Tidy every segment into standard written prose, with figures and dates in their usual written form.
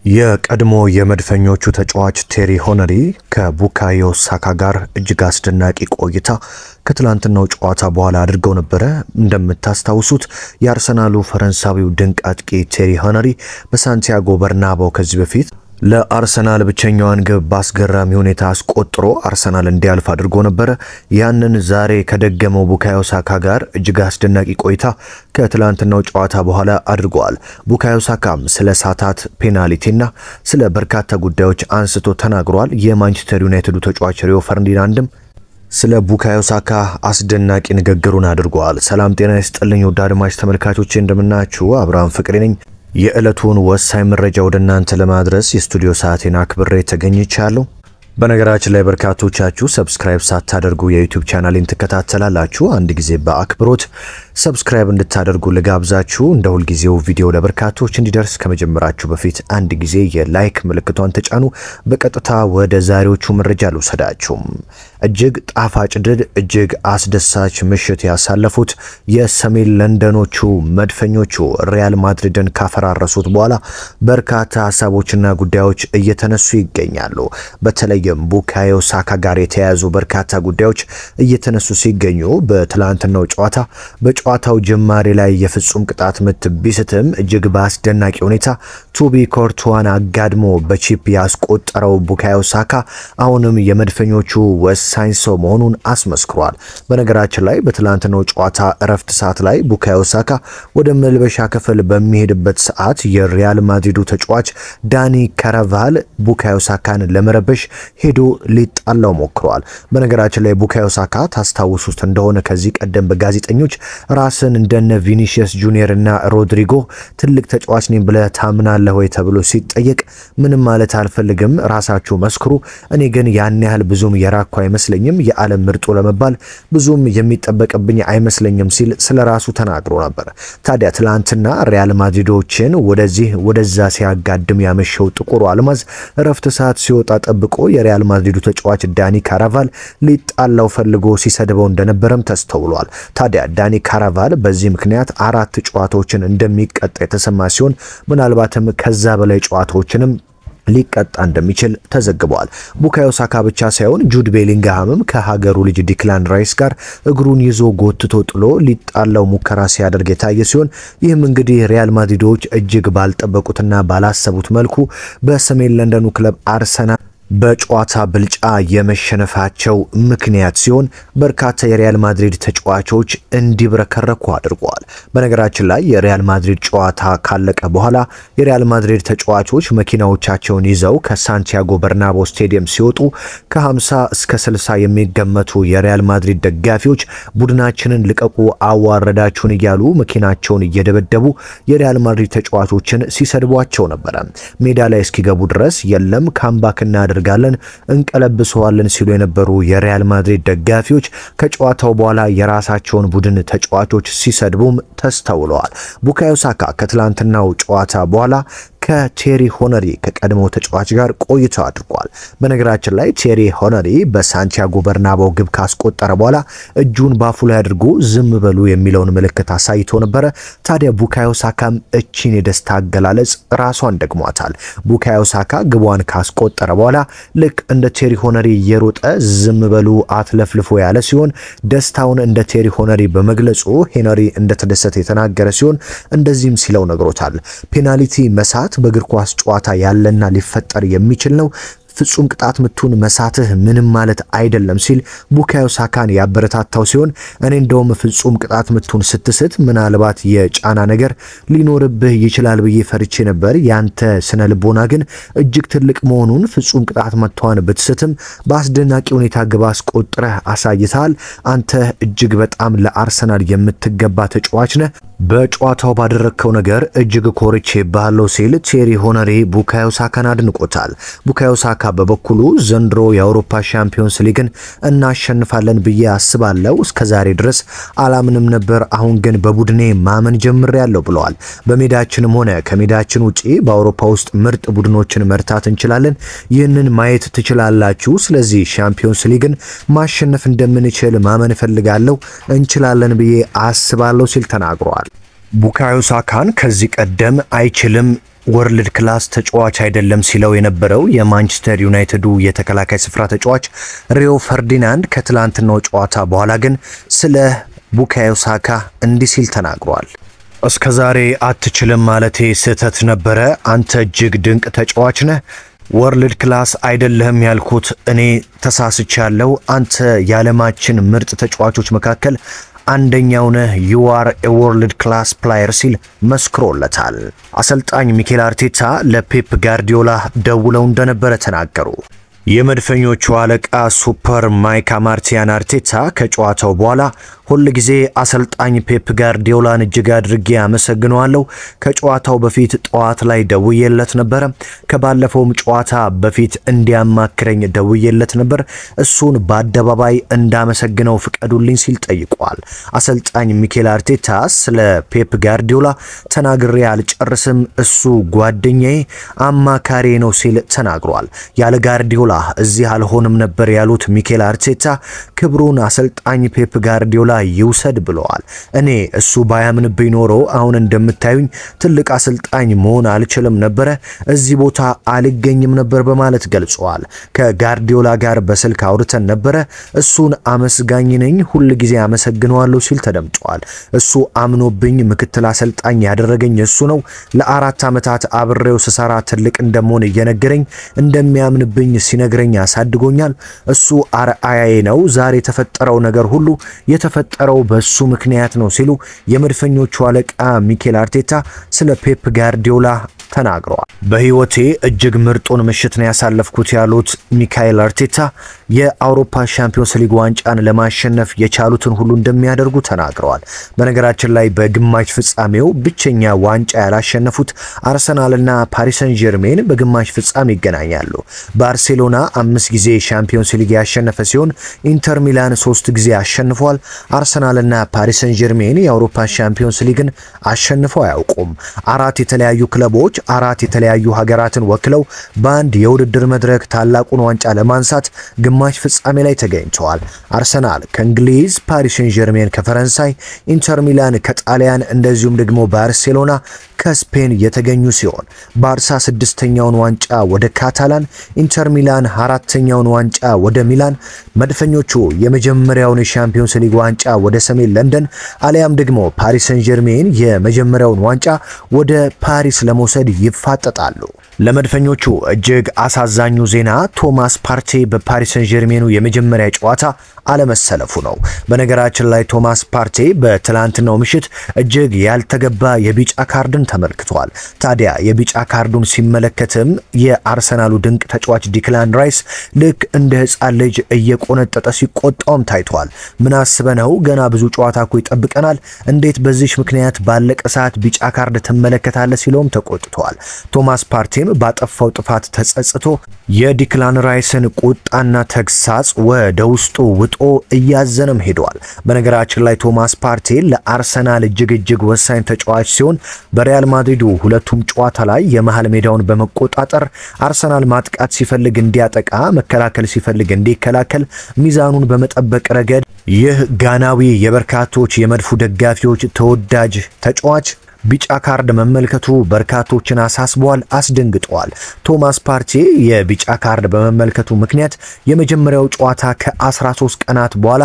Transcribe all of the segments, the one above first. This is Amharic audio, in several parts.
የቀድሞ የመድፈኞቹ ተጫዋች ቴሪ ሆነሪ ከቡካዮ ሳካ ጋር እጅግ አስደናቂ ቆይታ ከትላንትናው ጨዋታ በኋላ አድርገው ነበር። እንደምታስታውሱት የአርሰናሉ ፈረንሳዊው ድንቅ አጥቂ ቴሪ ሆነሪ በሳንቲያጎ በርናባው ከዚህ በፊት ለአርሰናል ብቸኛዋን ግብ ባስገራሚ ሁኔታ አስቆጥሮ አርሰናል እንዲያልፍ አድርጎ ነበር። ያንን ዛሬ ከደገመው ቡካዮ ሳካ ጋር እጅግ አስደናቂ ቆይታ ከትላንትናው ጨዋታ በኋላ አድርጓል። ቡካዮ ሳካም ስለ ሳታት ፔናልቲና ስለ በርካታ ጉዳዮች አንስቶ ተናግሯል። የማንቸስተር ዩናይትዱ ተጫዋች ሪዮ ፈርዲናንድም ስለ ቡካዮ ሳካ አስደናቂ ንግግሩን አድርጓል። ሰላም ጤና ይስጥልኝ ውድ አድማጭ ተመልካቾቼ እንደምናችሁ፣ አብርሃም ፍቅሬ ነኝ። የዕለቱን ወሳኝ መረጃ ወደ እናንተ ለማድረስ የስቱዲዮ ሰዓቴን አክብሬ ተገኝቻለሁ። በነገራችን ላይ በርካቶቻችሁ ሰብስክራይብ ሳታደርጉ የዩቲዩብ ቻናሌን ተከታተላላችሁ። አንድ ጊዜ በአክብሮት ሰብስክራይብ እንድታደርጉ ልጋብዛችሁ። እንደ ሁል ጊዜው ቪዲዮ ለበርካቶች እንዲደርስ ከመጀመራችሁ በፊት አንድ ጊዜ የላይክ ምልክቷን ተጫኑ። በቀጥታ ወደ ዛሬዎቹ መረጃ ልውሰዳችሁ። እጅግ ጣፋጭ ድል፣ እጅግ አስደሳች ምሽት ያሳለፉት የሰሜን ለንደኖቹ መድፈኞቹ ሪያል ማድሪድን ካፈራረሱት በኋላ በርካታ ሀሳቦችና ጉዳዮች እየተነሱ ይገኛሉ። በተለይም ቡካዮ ሳካ ጋር የተያያዙ በርካታ ጉዳዮች እየተነሱ ሲገኙ በትላንትናው ጨዋታ በጨዋታው ጅማሬ ላይ የፍጹም ቅጣት ምት ቢስትም እጅግ በአስደናቂ ሁኔታ ቱቢ ኮርቱዋን አጋድሞ በቺፕ ያስቆጠረው ቡካዮ ሳካ አሁንም የመድፈኞቹ ወሳኝ ሰው መሆኑን አስመስክሯል። በነገራችን ላይ በትላንትናው ጨዋታ እረፍት ሰዓት ላይ ቡካዮ ሳካ ወደ መልበሻ ክፍል በሚሄድበት ሰዓት የሪያል ማድሪዱ ተጫዋች ዳኒ ካራቫል ቡካዮ ሳካን ለመረበሽ ሄዶ ሊጣላው ሞክሯል። በነገራችን ላይ ቡካዮ ሳካ ታስታውሱት እንደሆነ ከዚህ ቀደም በጋዜጠኞች ራስን እንደነ ቪኒሲየስ ጁኒየር እና ሮድሪጎ ትልቅ ተጫዋች ነኝ ብለህ ታምናለህ ወይ ተብሎ ሲጠየቅ ምንም ማለት አልፈልግም፣ ራሳችሁ መስክሩ፣ እኔ ግን ያን ያህል ብዙም የራኩ አይመስለኝም፣ የዓለም ምርጡ ለመባል ብዙም የሚጠበቅብኝ አይመስለኝም ሲል ስለራሱ ተናግሮ ነበር። ታዲያ ትላንትና ሪያል ማድሪዶችን ወደዛ ሲያጋድም ያመሸው ጥቁሩ አልማዝ እረፍት ሰዓት ሲወጣ ጠብቆ የሪያል ማድሪዱ ተጫዋች ዳኒ ካራቫል ሊጣላው ፈልጎ ሲሰድበው እንደነበረም ተስተውሏል። ታዲያ ዳኒ ካራቫል በዚህ ምክንያት 4 ጨዋታዎችን እንደሚቀጣ የተሰማ ሲሆን ምናልባትም ከዛ በላይ ጨዋታዎችንም ሊቀጣ እንደሚችል ተዘግቧል። ቡካዮ ሳካ ብቻ ሳይሆን ጁድ ቤሊንግሃምም ከሀገሩ ልጅ ዲክላን ራይስ ጋር እግሩን ይዞ ጎትቶ ጥሎ ሊጣላው ሙከራ ሲያደርግ የታየ ሲሆን ይህም እንግዲህ ሪያል ማድሪዶች እጅግ ባልጠበቁትና ባላሰቡት መልኩ በሰሜን ለንደኑ ክለብ አርሰናል በጨዋታ ብልጫ የመሸነፋቸው ምክንያት ሲሆን በርካታ የሪያል ማድሪድ ተጫዋቾች እንዲብረከረኩ አድርጓል። በነገራችን ላይ የሪያል ማድሪድ ጨዋታ ካለቀ በኋላ የሪያል ማድሪድ ተጫዋቾች መኪናዎቻቸውን ይዘው ከሳንቲያጎ በርናባው ስቴዲየም ሲወጡ ከ50 እስከ 60 የሚገመቱ የሪያል ማድሪድ ደጋፊዎች ቡድናችንን ልቀቁ፣ አዋረዳችሁን እያሉ መኪናቸውን እየደበደቡ የሪያል ማድሪድ ተጫዋቾችን ሲሰድቧቸው ነበር። ሜዳ ላይ እስኪገቡ ድረስ የለም ካምባክና ጋለን እንቀለብሰዋለን ሲሉ የነበሩ የሪያል ማድሪድ ደጋፊዎች ከጨዋታው በኋላ የራሳቸውን ቡድን ተጫዋቾች ሲሰድቡም ተስተውለዋል። ቡካዮ ሳካ ከትላንትናው ጨዋታ በኋላ ከቴሪ ሆነሪ ከቀድሞው ተጫዋች ጋር ቆይታ አድርጓል። በነገራችን ላይ ቴሪ ሆነሪ በሳንቲያጎ በርናባው ግብ ካስቆጠረ በኋላ እጁን ባፉ ላይ አድርጎ ዝም በሉ የሚለውን ምልክት አሳይቶ ነበር። ታዲያ ቡካዮ ሳካም እቺን የደስታ አገላለጽ ራሷን ደግሟታል። ቡካዮ ሳካ ግቧን ካስቆጠረ በኋላ ልክ እንደ ቴሪ ሆነሪ እየሮጠ ዝም በሉ አትለፍልፎ ያለ ሲሆን ደስታውን እንደ ቴሪ ሆነሪ በመግለጹ ሄነሪ እንደተደሰተ የተናገረ ሲሆን እንደዚህም ሲለው ነግሮታል። ፔናልቲ መሳት በእግር ኳስ ጨዋታ ያለና ሊፈጠር የሚችል ነው። ፍጹም ቅጣት ምቱን መሳትህ ምንም ማለት አይደለም ሲል ቡካዮ ሳካን ያበረታታው ሲሆን እኔ እንደውም ፍጹም ቅጣት ምቱን ስትስት ምናልባት የጫና ነገር ሊኖርብህ ይችላል ብዬ ፈርቼ ነበር። ያንተ ስነ ልቦና ግን እጅግ ትልቅ መሆኑን ፍጹም ቅጣት መቷን ብትስትም በአስደናቂ ሁኔታ ግብ አስቆጥረህ አሳይተሃል። አንተ እጅግ በጣም ለአርሰናል የምትገባ ተጫዋች ነህ። በጨዋታው ባደረከው ነገር እጅግ ኮርቼ ባለው ሲል ቴሪ ሆነሪ ቡካዮ ሳካን አድንቆታል። ቡካዮ ሳካ በበኩሉ ዘንድሮ የአውሮፓ ሻምፒዮንስ ሊግን እናሸንፋለን ብዬ አስባለሁ። እስከዛሬ ድረስ አላምንም ነበር፣ አሁን ግን በቡድኔ ማመን ጀምሬያለሁ ብለዋል። በሜዳችንም ሆነ ከሜዳችን ውጪ በአውሮፓ ውስጥ ምርጥ ቡድኖችን መርታት እንችላለን። ይህንን ማየት ትችላላችሁ። ስለዚህ ሻምፒዮንስ ሊግን ማሸነፍ እንደምንችል ማመን እፈልጋለሁ፣ እንችላለን ብዬ አስባለሁ ሲል ተናግሯል። ቡካዮ ሳካን ከዚህ ቀደም አይችልም ወርልድ ክላስ ተጫዋች አይደለም ሲለው የነበረው የማንቸስተር ዩናይትዱ የተከላካይ ስፍራ ተጫዋች ሪዮ ፈርዲናንድ ከትላንትናው ጨዋታ በኋላ ግን ስለ ቡካዮ ሳካ እንዲህ ሲል ተናግሯል። እስከዛሬ አትችልም ማለቴ ስህተት ነበረ። አንተ እጅግ ድንቅ ተጫዋች ነህ። ወርልድ ክላስ አይደለም ያልኩት እኔ ተሳስቻለሁ። አንተ የዓለማችን ምርጥ ተጫዋቾች መካከል አንደኛው ነህ። you are a world class player ሲል መስክሮለታል። አሰልጣኝ ሚኬል አርቴታ ለፔፕ ጋርዲዮላ ደውለው እንደነበረ ተናገሩ። የመድፈኞቹ አለቃ ሱፐር ማይክ ማርቲያን አርቴታ ከጨዋታው በኋላ ሁል ጊዜ አሰልጣኝ ፔፕ ጋርዲዮላን እጅግ አድርጌ አመሰግነዋለሁ። ከጨዋታው በፊት ጠዋት ላይ ደውዬለት ነበር። ከባለፈውም ጨዋታ በፊት እንዲያማክረኝ ደውዬለት ነበር። እሱን በአደባባይ እንዳመሰግነው ፍቀዱልኝ ሲል ጠይቋል። አሰልጣኝ ሚኬል አርቴታ ስለ ፔፕ ጋርዲዮላ ተናግሬ አልጨርስም፣ እሱ ጓደኛዬ አማካሪ ነው ሲል ተናግሯል። ያለ ጋርዲዮላ እዚህ አልሆንም ነበር ያሉት ሚኬል አርቴታ ክብሩን አሰልጣኝ ፔፕ ጋርዲዮላ ይውሰድ ብለዋል። እኔ እሱ ባያምንብኝ ኖሮ አሁን እንደምታዩኝ ትልቅ አሰልጣኝ መሆን አልችልም ነበር፣ እዚህ ቦታ አልገኝም ነበር በማለት ገልጸዋል። ከጋርዲዮላ ጋር በስልክ አውርተን ነበር። እሱን አመስጋኝ ነኝ፣ ሁሉ ጊዜ አመሰግነዋለሁ ሲል ተደምጧል። እሱ አምኖብኝ ምክትል አሰልጣኝ ያደረገኝ እሱ ነው። ለ4 ዓመታት አብሬው ስሰራ ትልቅ እንደምሆን እየነገረኝ እንደሚያምንብኝ ሲነግረኝ አሳድጎኛል። እሱ አርአያዬ ነው። ዛሬ የተፈጠረው ነገር ሁሉ የተፈጠረው በሱ ምክንያት ነው ሲሉ የመድፈኞቹ አለቃ ሚኬል አርቴታ ስለ ፔፕ ጋርዲዮላ ተናግረዋል። በህይወቴ እጅግ ምርጡን ምሽት ነው ያሳለፍኩት ያሉት ሚካኤል አርቴታ የአውሮፓ ሻምፒዮንስ ሊግ ዋንጫን ለማሸነፍ የቻሉትን ሁሉ እንደሚያደርጉ ተናግረዋል። በነገራችን ላይ በግማሽ ፍጻሜው ብቸኛ ዋንጫ ያላሸነፉት አርሰናልና ፓሪስ ሰን ጀርሜን በግማሽ ፍጻሜ ይገናኛሉ። ባርሴሎና 5 ጊዜ ሻምፒዮንስ ሊግ ያሸነፈ ሲሆን ኢንተር ሚላን 3 ጊዜ አሸንፏል። አርሰናልና ፓሪስ ሰን ጀርሜን የአውሮፓ ሻምፒዮንስ ሊግን አሸንፈው አያውቁም። 4 የተለያዩ ክለቦች 4 የተለያዩ ሀገራትን ወክለው በአንድ የውድድር መድረክ ታላቁን ዋንጫ ለማንሳት ግማሽ ፍጻሜ ላይ ተገኝተዋል። አርሰናል ከእንግሊዝ፣ ፓሪስ ሰን ጀርሜን ከፈረንሳይ፣ ኢንተር ሚላን ከጣሊያን እንደዚሁም ደግሞ ባርሴሎና ከስፔን የተገኙ ሲሆን ባርሳ 6ኛውን ዋንጫ ወደ ካታላን፣ ኢንተር ሚላን 4ኛውን ዋንጫ ወደ ሚላን፣ መድፈኞቹ የመጀመሪያውን የሻምፒዮንስ ሊግ ዋንጫ ወደ ሰሜን ለንደን አሊያም ደግሞ ፓሪስ ሰን ጀርሜን የመጀመሪያውን ዋንጫ ወደ ፓሪስ ለመውሰድ ይፋጠጣሉ። ለመድፈኞቹ እጅግ አሳዛኙ ዜና ቶማስ ፓርቴ በፓሪስ ሰን ጀርሜኑ የመጀመሪያ ጨዋታ አለመሰለፉ ነው። በነገራችን ላይ ቶማስ ፓርቴ በትላንትናው ምሽት እጅግ ያልተገባ የቢጫ ካርድን ተመልክቷል። ታዲያ የቢጫ ካርዱን ሲመለከትም የአርሰናሉ ድንቅ ተጫዋች ዲክላን ራይስ ልክ እንደ ሕፃን ልጅ እየቆነጠጠ ሲቆጣውም ታይቷል። ምን አስበነው? ገና ብዙ ጨዋታ እኮ ይጠብቀናል፣ እንዴት በዚህ ምክንያት ባለቀ ሰዓት ቢጫ ካርድ ትመለከታለህ ሲለውም ተቆጥቷል። ቶማስ ፓርቴም ባጠፋው ጥፋት ተጸጽቶ የዲክላን ራይስን ቁጣና ተግሳጽ ወደ ውስጡ ውጦ እያዘነም ሄዷል። በነገራችን ላይ ቶማስ ፓርቴ ለአርሰናል እጅግ ወሳኝ ተጫዋች ሲሆን በሪያል ማድሪዱ ሁለቱም ጨዋታ ላይ የመሃል ሜዳውን በመቆጣጠር አርሰናል ማጥቃት ሲፈልግ እንዲያጠቃ፣ መከላከል ሲፈልግ እንዲከላከል ሚዛኑን በመጠበቅ ረገድ ይህ ጋናዊ የበርካቶች የመድፉ ደጋፊዎች ተወዳጅ ተጫዋች ቢጫ ካርድ መመልከቱ በርካቶችን አሳስቧል፣ አስደንግጧል። ቶማስ ፓርቴ የቢጫ ካርድ በመመልከቱ ምክንያት የመጀመሪያው ጨዋታ ከ13 ቀናት በኋላ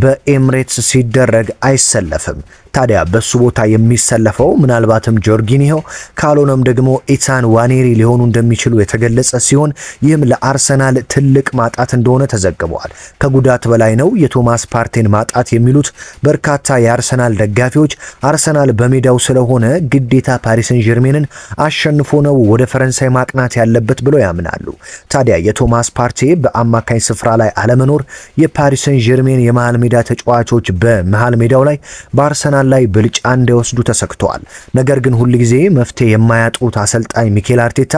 በኤምሬትስ ሲደረግ አይሰለፍም። ታዲያ በሱ ቦታ የሚሰለፈው ምናልባትም ጆርጊኒሆ ካልሆነም ደግሞ ኢታን ዋኔሪ ሊሆኑ እንደሚችሉ የተገለጸ ሲሆን ይህም ለአርሰናል ትልቅ ማጣት እንደሆነ ተዘግቧል። ከጉዳት በላይ ነው የቶማስ ፓርቴን ማጣት የሚሉት በርካታ የአርሰናል ደጋፊዎች አርሰናል በሜዳው ስለሆነ ግዴታ ፓሪስ ሰን ጀርሜንን አሸንፎ ነው ወደ ፈረንሳይ ማቅናት ያለበት ብለው ያምናሉ። ታዲያ የቶማስ ፓርቴ በአማካኝ ስፍራ ላይ አለመኖር የፓሪስ ሰን ጀርሜን የመሃል ሜዳ ተጫዋቾች በመሃል ሜዳው ላይ በአርሰናል ላይ ብልጫ እንዲወስዱ ተሰክቷል። ነገር ግን ሁሉ ጊዜ መፍትሄ የማያጡት አሰልጣኝ ሚኬል አርቴታ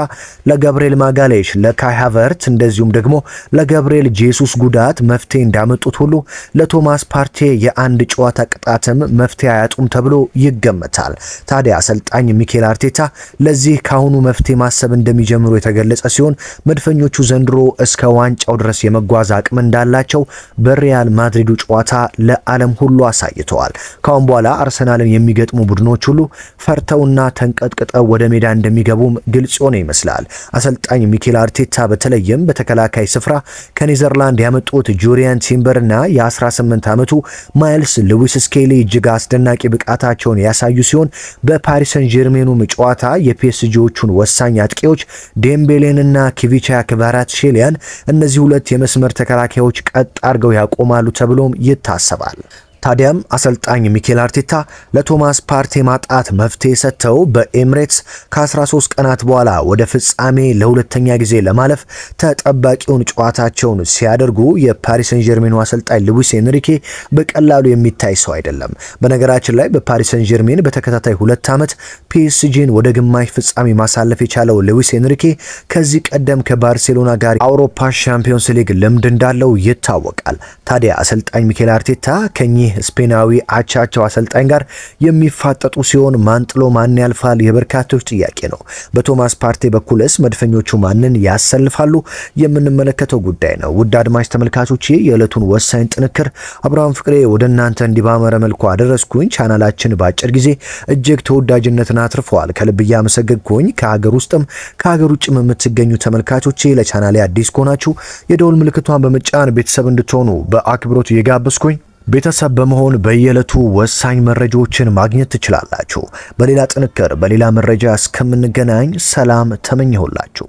ለጋብሪኤል ማጋሌሽ፣ ለካይ ሃቨርት እንደዚሁም ደግሞ ለጋብሪኤል ጄሱስ ጉዳት መፍትሄ እንዳመጡት ሁሉ ለቶማስ ፓርቴ የአንድ ጨዋታ ቅጣትም መፍትሄ አያጡም ተብሎ ይገመታል። ታዲያ አሰልጣኝ ሚኬል አርቴታ ለዚህ ካሁኑ መፍትሄ ማሰብ እንደሚጀምሩ የተገለጸ ሲሆን መድፈኞቹ ዘንድሮ እስከ ዋንጫው ድረስ የመጓዝ አቅም እንዳላቸው በሪያል ማድሪዱ ጨዋታ ለዓለም ሁሉ አሳይተዋል። ካሁን በኋላ አርሰናልን የሚገጥሙ ቡድኖች ሁሉ ፈርተውና ተንቀጥቅጠው ወደ ሜዳ እንደሚገቡም ግልጽ ሆነ ይመስላል። አሰልጣኝ ሚኬል አርቴታ በተለይም በተከላካይ ስፍራ ከኔዘርላንድ ያመጡት ጁሪያን ቲምበርና የ18 ዓመቱ ማይልስ ሉዊስ ስኬሊ እጅግ አስደናቂ ብቃታቸውን ያሳዩ ሲሆን በፓሪስ ሰን ጀርሜኑ ጨዋታ የፒኤስጂዎቹን ወሳኝ አጥቂዎች ዴምቤሌንና ኪቪቻ ክቫራትስኬሊያን እነዚህ ሁለት የመስመር ተከላካዮች ቀጥ አድርገው ያቆማሉ ተብሎም ይታሰባል። ታዲያም አሰልጣኝ ሚኬል አርቴታ ለቶማስ ፓርቴ ማጣት መፍትሄ ሰጥተው በኤምሬትስ ከ13 ቀናት በኋላ ወደ ፍጻሜ ለሁለተኛ ጊዜ ለማለፍ ተጠባቂውን ጨዋታቸውን ሲያደርጉ የፓሪስ ሰን ጀርሜኑ አሰልጣኝ ሉዊስ ኤንሪኬ በቀላሉ የሚታይ ሰው አይደለም። በነገራችን ላይ በፓሪስ ሰን ጀርሜን በተከታታይ 2 ዓመት ፒኤስጂን ወደ ግማሽ ፍጻሜ ማሳለፍ የቻለው ሉዊስ ኤንሪኬ ከዚህ ቀደም ከባርሴሎና ጋር አውሮፓ ሻምፒዮንስ ሊግ ልምድ እንዳለው ይታወቃል። ታዲያ አሰልጣኝ ሚኬል አርቴታ ከኚህ ስፔናዊ አቻቸው አሰልጣኝ ጋር የሚፋጠጡ ሲሆን ማን ጥሎ ማን ያልፋል የበርካቶች ጥያቄ ነው። በቶማስ ፓርቴ በኩልስ መድፈኞቹ ማንን ያሰልፋሉ የምንመለከተው ጉዳይ ነው። ውድ አድማጭ ተመልካቾቼ የዕለቱን ወሳኝ ጥንክር አብርሃም ፍቅሬ ወደ እናንተ እንዲባመረ መልኩ አደረስኩኝ። ቻናላችን በአጭር ጊዜ እጅግ ተወዳጅነትን አትርፈዋል። ከልብ እያመሰገንኩኝ ከሀገር ውስጥም ከሀገር ውጭም የምትገኙ ተመልካቾቼ ለቻናሌ አዲስ ከሆናችሁ የደወል ምልክቷን በመጫን ቤተሰብ እንድትሆኑ በአክብሮት እየጋበዝኩኝ ቤተሰብ በመሆን በየዕለቱ ወሳኝ መረጃዎችን ማግኘት ትችላላችሁ። በሌላ ጥንክር በሌላ መረጃ እስከምንገናኝ ሰላም ተመኘሁላችሁ።